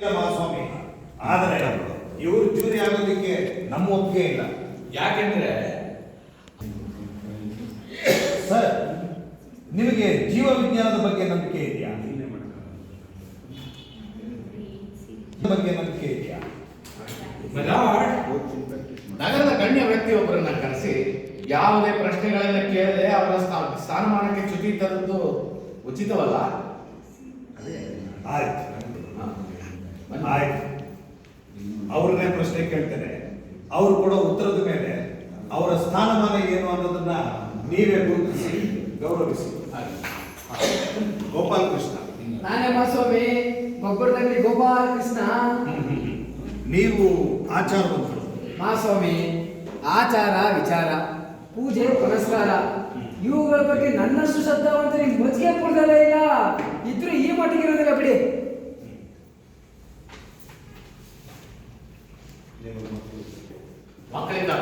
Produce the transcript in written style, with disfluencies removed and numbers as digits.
ಮಹಾಸ್ವಾಮಿ, ಆದರೆ ಇವರು ಜೂರಿ ಆಗೋದಕ್ಕೆ ನಮ್ಮ ಒಪ್ಪಿಗೆ ಇಲ್ಲ. ಯಾಕೆಂದ್ರೆ ಸರ್, ನಿಮಗೆ ಜೀವ ವಿಜ್ಞಾನದ ಬಗ್ಗೆ ನಂಬಿಕೆ ಇದೆಯಾ? ಬಗ್ಗೆ ನಂಬಿಕೆ ಇದೆಯಾ? ನಗರದ ಗಣ್ಯ ವ್ಯಕ್ತಿಯೊಬ್ಬರನ್ನ ಕರೆಸಿ ಯಾವುದೇ ಪ್ರಶ್ನೆಗಳನ್ನ ಕೇಳದೆ ಅವರ ಸ್ಥಾನಮಾನಕ್ಕೆ ಚ್ಯುತಿ ತರುವುದು ಉಚಿತವಲ್ಲ. ಆಯ್ತು ಆಯ್ತು, ಅವ್ರನ್ನೇ ಪ್ರಶ್ನೆ ಕೇಳ್ತೇನೆ. ಅವ್ರು ಕೊಡೋ ಉತ್ತರದ ಮೇಲೆ ಅವರ ಸ್ಥಾನಮಾನ ಏನು ಅನ್ನೋದನ್ನ ನೀವೇ ಗುರುತಿಸಿ ಗೌರವಿಸಿ. ಗೋಪಾಲ್ ಕೃಷ್ಣ. ನಾನೇ ಮಹಾಸ್ವಾಮಿ, ಗೊಬ್ಬರದಲ್ಲಿ ಗೋಪಾಲ ಕೃಷ್ಣ. ನೀವು ಆಚಾರವಂತರು. ಮಹಾಸ್ವಾಮಿ, ಆಚಾರ ವಿಚಾರ, ಪೂಜೆ ಪುನಸ್ಕಾರ ಇವುಗಳ ಬಗ್ಗೆ ನನ್ನಷ್ಟು ಶ್ರದ್ಧಾವಂತರಿ ಮಜ್ಜಿಗೆ ಪುರದಲ್ಲೇ ಇಲ್ಲ. ಇದ್ರೂ ಈ ಮಟ್ಟಿಗೆ ಇರೋದಿಲ್ಲ ಬಿಡಿ. ಮಕ್ಕಳಿಂದ